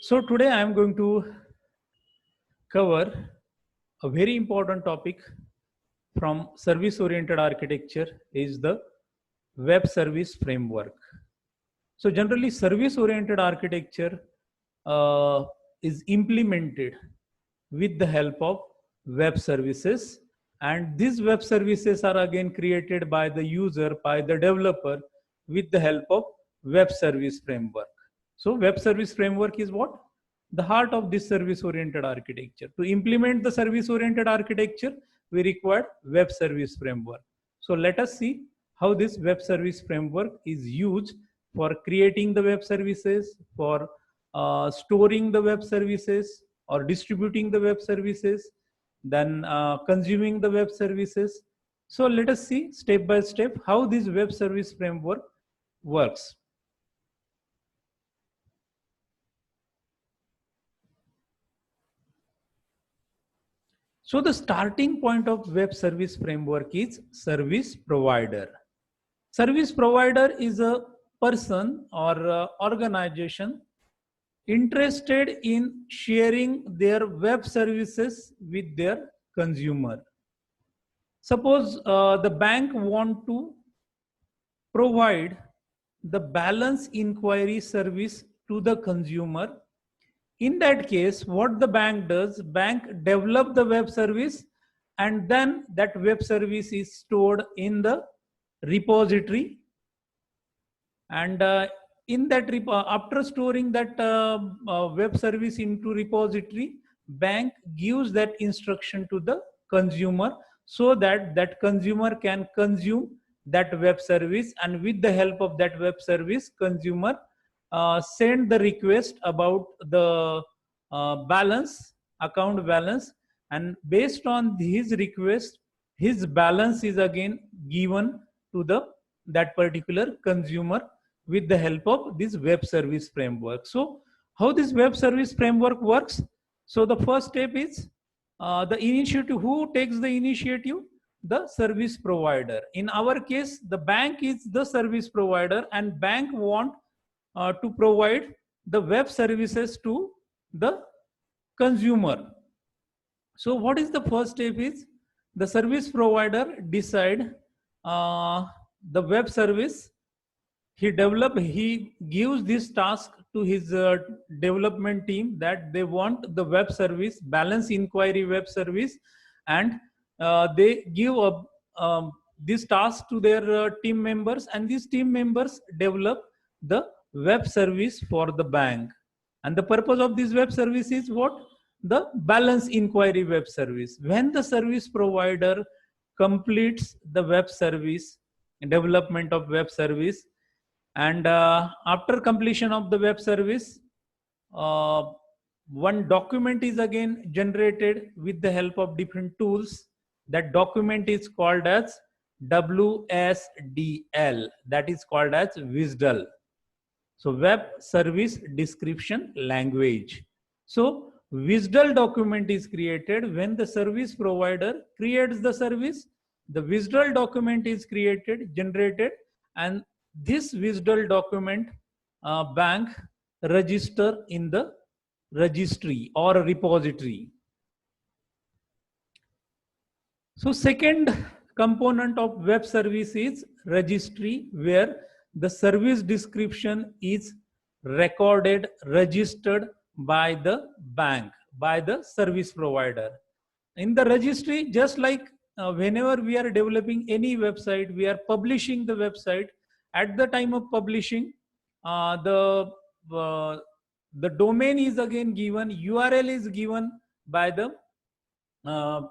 So today I am going to cover a very important topic from service oriented architecture is the web service framework. So generally service oriented architecture is implemented with the help of web services, and these web services are again created by the user, by the developer, with the help of web service framework. So web service framework is what? The heart of this service oriented architecture. To implement the service oriented architecture, we require web service framework. So let us see how this web service framework is used for creating the web services, for storing the web services, or distributing the web services, then consuming the web services. So let us see step by step how this web service framework works. So the starting point of web service framework is service provider. Service provider is a person or organization interested in sharing their web services with their consumer. Suppose the bank want to provide the balance inquiry service to the consumer. In that case, what the bank does, bank develop the web service, and then that web service is stored in the repository, and in that after storing that web service into repository, bank gives that instruction to the consumer so that that consumer can consume that web service, and with the help of that web service, consumer send the request about the balance, account balance, and based on his request, his balance is again given to the that particular consumer with the help of this web service framework. So how this web service framework works? So the first step is the initiative. Who takes the initiative? The service provider. In our case, the bank is the service provider, and bank want to provide the web services to the consumer. So what is the first step is the service provider decide the web service. He gives this task to his development team that they want the web service, balance inquiry web service, and they give this task to their team members, and these team members develop the web service for the bank. And the purpose of this web service is what? The balance inquiry web service. When the service provider completes the web service, development of web service, and after completion of the web service, uh, one document is again generated with the help of different tools. That document is called as WSDL, that is called as WSDL. So web service description language. So WSDL document is created when the service provider creates the service. The WSDL document is created, generated, and this WSDL document bank register in the registry or repository. So second component of web service is registry, where the service description is recorded, registered by the bank, by the service provider. In the registry, just like whenever we are developing any website, we are publishing the website. At the time of publishing, uh, the uh, the domain is again given, URL is given by uh,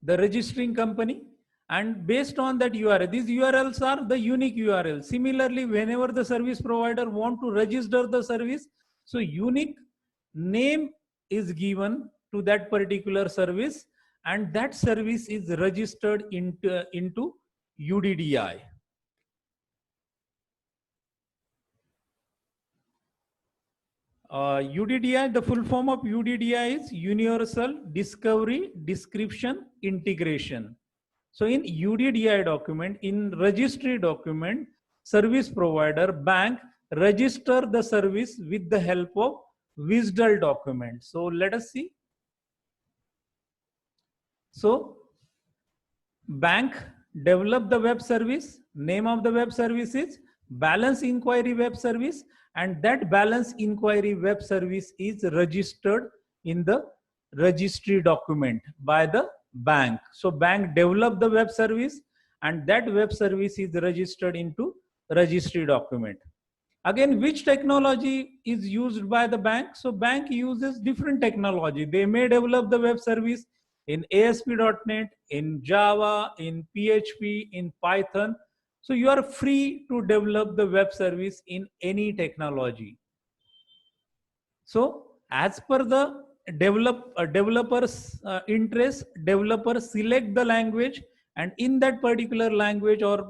the registering company, and based on that URL, these URLs are the unique URL. Similarly, whenever the service provider want to register the service, so unique name is given to that particular service, and that service is registered into UDDI. UDDI, the full form of UDDI is Universal Discovery Description Integration. So in UDDI document, in registry document, service provider, bank register the service with the help of WSDL document. So let us see. So bank develop the web service. Name of the web service is balance inquiry web service, and that balance inquiry web service is registered in the registry document by the bank. So bank develop the web service, and that web service is registered into registry document. Again, which technology is used by the bank? So bank uses different technology. They may develop the web service in ASP.NET, in Java, in PHP, in Python. So you are free to develop the web service in any technology. So as per the developer's interest, developers select the language, and in that particular language or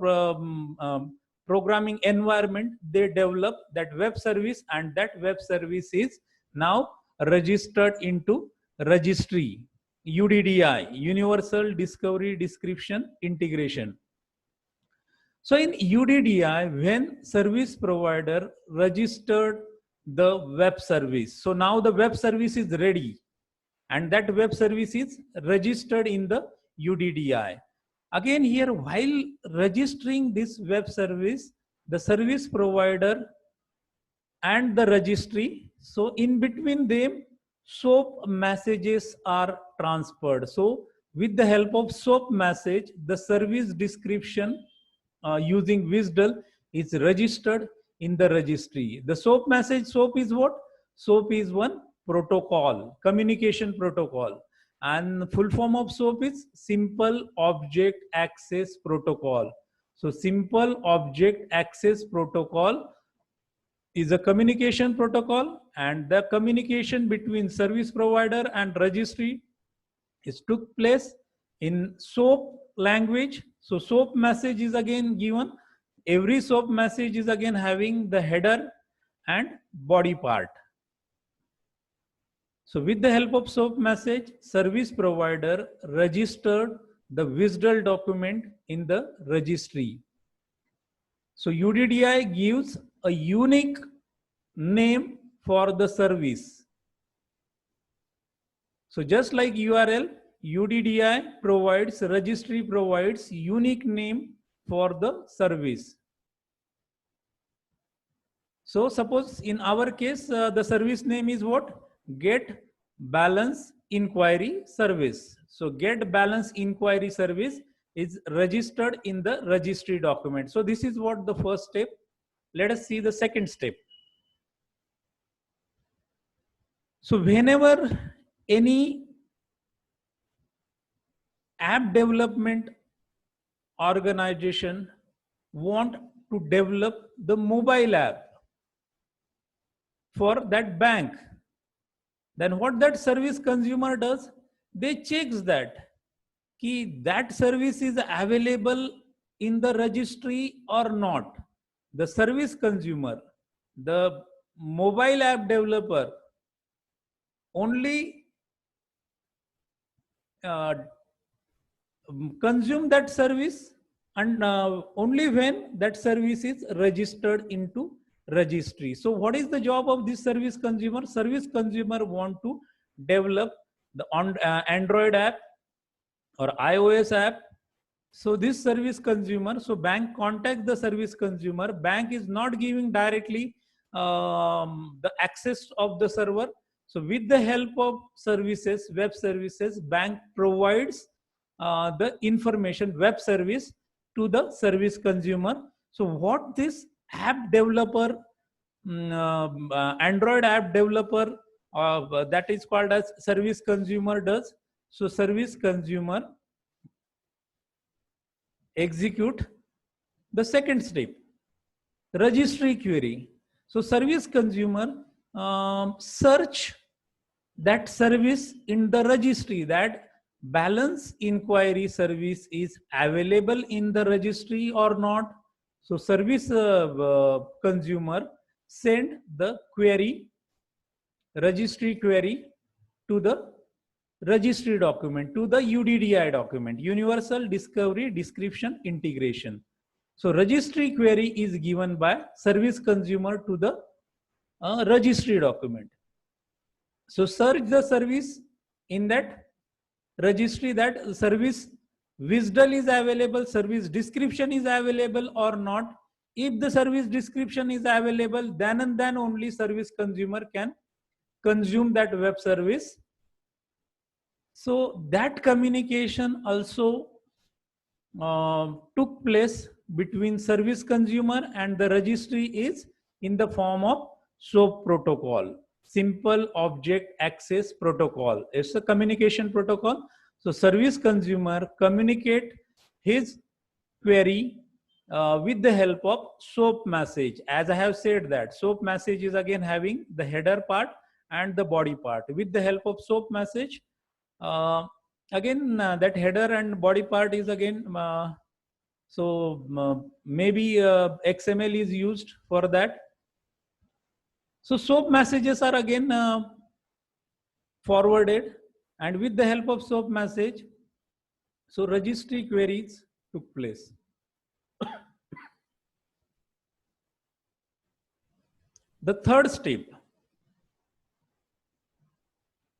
programming environment, they develop that web service, and that web service is now registered into registry, UDDI, Universal Discovery Description Integration. So in UDDI, when service provider registered the web service, so now the web service is ready, and that web service is registered in the UDDI. Again here, while registering this web service, the service provider and the registry, so in between them, SOAP messages are transferred. So with the help of SOAP message, the service description using WSDL is registered in the registry. The SOAP message, SOAP is what? SOAP is one protocol, communication protocol. And full form of SOAP is Simple Object Access Protocol. So Simple Object Access Protocol is a communication protocol, and the communication between service provider and registry is took place in SOAP language. So SOAP message is again given. Every SOAP message is again having the header and body part. So with the help of SOAP message, service provider registered the WSDL document in the registry. So UDDI gives a unique name for the service. So just like URL, UDDI provides, registry provides unique name for the service. So suppose in our case, the service name is what? Get balance inquiry service. So get balance inquiry service is registered in the registry document. So this is what the first step. Let us see the second step. So whenever any app development organization want to develop the mobile app for that bank, then what that service consumer does, they checks that that service is available in the registry or not. The service consumer, the mobile app developer, only consume that service, and only when that service is registered into registry. So what is the job of this service consumer? Service consumer want to develop the Android app or iOS app. So this service consumer, so bank contacts the service consumer. Bank is not giving directly the access of the server. So with the help of services, web services, bank provides the information, web service to the service consumer. So what this app developer, Android app developer, that is called as service consumer does. So service consumer execute the second step, registry query. So service consumer search that service in the registry, that balance inquiry service is available in the registry or not. So service consumer send the query, registry query, to the registry document, to the UDDI document, Universal Discovery Description Integration. So registry query is given by service consumer to the registry document. So search the service in that registry, that service visual is available, service description is available or not. If the service description is available, then and then only service consumer can consume that web service. So that communication also took place between service consumer and the registry is in the form of SOAP protocol, simple object access protocol. It's a communication protocol. So service consumer communicate his query with the help of SOAP message. As I have said, that SOAP message is again having the header part and the body part. With the help of SOAP message, that header and body part is again maybe XML is used for that. So SOAP messages are again forwarded, and with the help of SOAP message, so registry queries took place. The third step,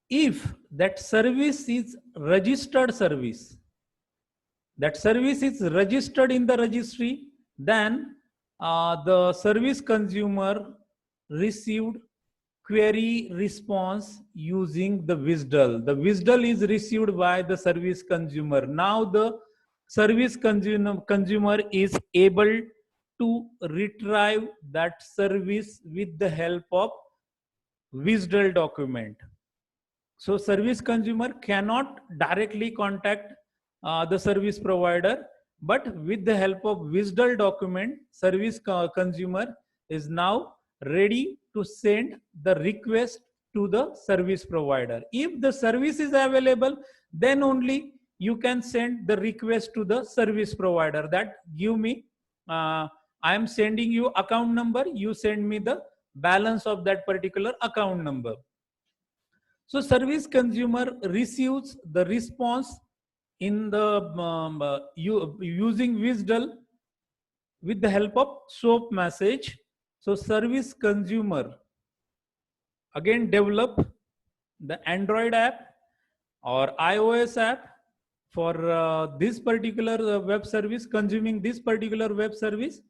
if that service is registered service, that service is registered in the registry, then the service consumer received query response using the WSDL. The WSDL is received by the service consumer. Now the service consumer is able to retrieve that service with the help of WSDL document. So service consumer cannot directly contact the service provider, but with the help of WSDL document, service consumer is now ready to send the request to the service provider. If the service is available, then only you can send the request to the service provider that give me, I am sending you account number, you send me the balance of that particular account number. So service consumer receives the response in the using WSDL with the help of SOAP message. So service consumer again develop the Android app or iOS app for this particular web service, consuming this particular web service.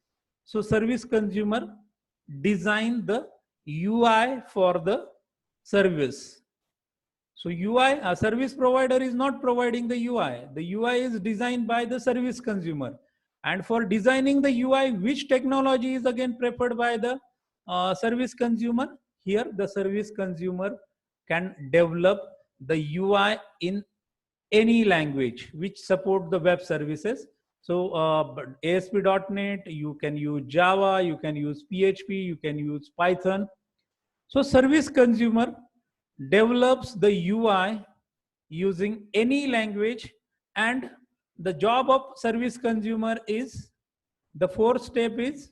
So service consumer design the UI for the service. So UI, a service provider is not providing the UI. The UI is designed by the service consumer. And for designing the UI, which technology is again preferred by the service consumer? Here, the service consumer can develop the UI in any language which support the web services. So ASP.NET, you can use Java, you can use PHP, you can use Python. So service consumer develops the UI using any language, and the job of service consumer is, the fourth step is,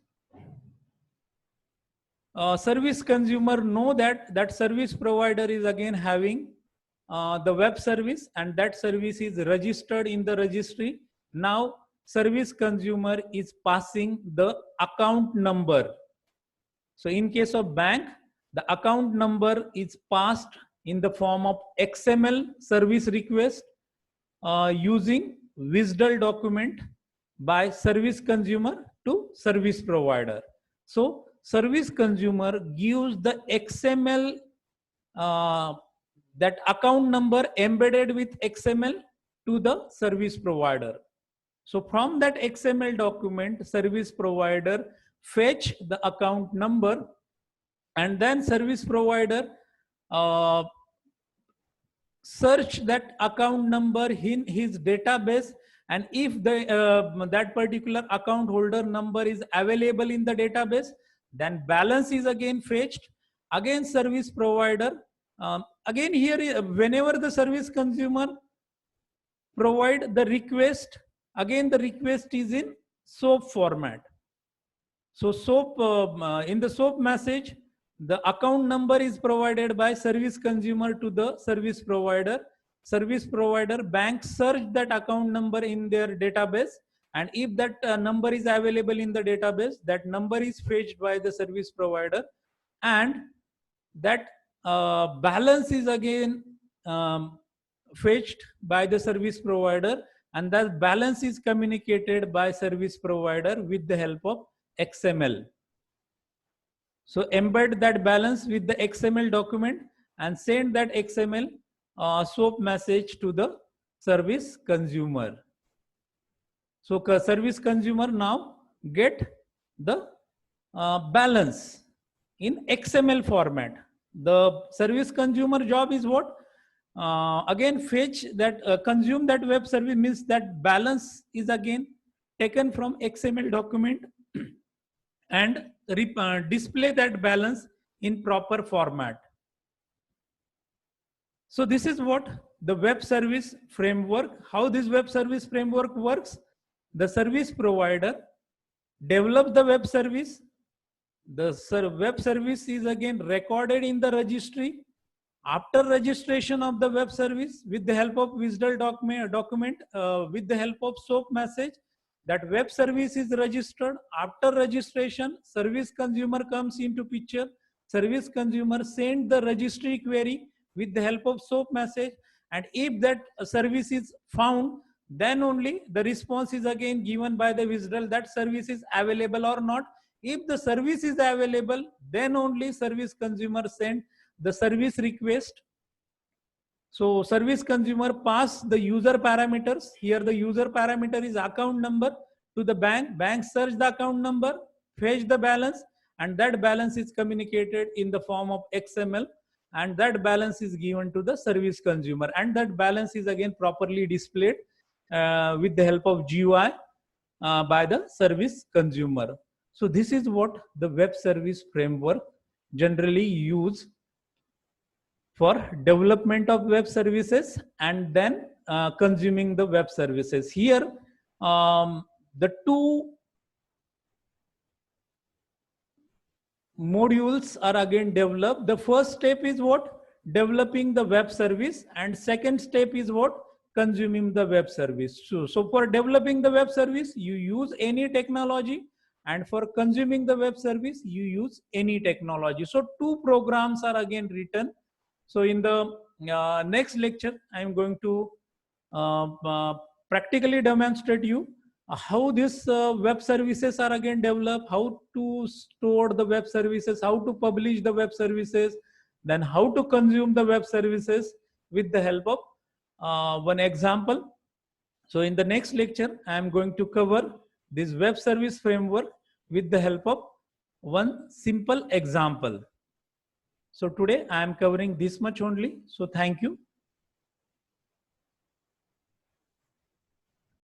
service consumer know that that service provider is again having the web service, and that service is registered in the registry. Now service consumer is passing the account number. So in case of bank, the account number is passed in the form of XML service request using WSDL document by service consumer to service provider. So service consumer gives the XML, that account number embedded with XML to the service provider. So from that XML document, service provider fetch the account number, and then service provider search that account number in his database, and if the that particular account holder number is available in the database, then balance is again fetched. Again service provider, again here whenever the service consumer provide the request, again the request is in SOAP format. So SOAP, in the SOAP message, the account number is provided by service consumer to the service provider. Service provider bank search that account number in their database, and if that number is available in the database, that number is fetched by the service provider, and that balance is again fetched by the service provider, and that balance is communicated by service provider with the help of XML. So embed that balance with the XML document and send that XML SOAP message to the service consumer. So service consumer now get the balance in XML format. The service consumer job is what? Again fetch that, consume that web service, means that balance is again taken from XML document and display that balance in proper format. So this is what the web service framework, how this web service framework works. The service provider develops the web service. The web service is again recorded in the registry. After registration of the web service, with the help of WSDL document, with the help of SOAP message, that web service is registered. After registration, service consumer comes into picture. Service consumer send the registry query with the help of SOAP message, and if that service is found, then only the response is again given by the WSDL that service is available or not. If the service is available, then only service consumer send the service request. So service consumer pass the user parameters. Here the user parameter is account number to the bank. Bank search the account number, fetch the balance, and that balance is communicated in the form of XML, and that balance is given to the service consumer, and that balance is again properly displayed with the help of GUI by the service consumer. So this is what the web service framework generally use for development of web services and then consuming the web services. Here the two modules are again developed. The first step is what? Developing the web service, and second step is what? Consuming the web service. So for developing the web service, you use any technology, and for consuming the web service, you use any technology. So two programs are again written. So in the next lecture, I am going to practically demonstrate you how these web services are again developed, how to store the web services, how to publish the web services, then how to consume the web services with the help of one example. So in the next lecture, I am going to cover this web service framework with the help of one simple example. So today I am covering this much only. So thank you.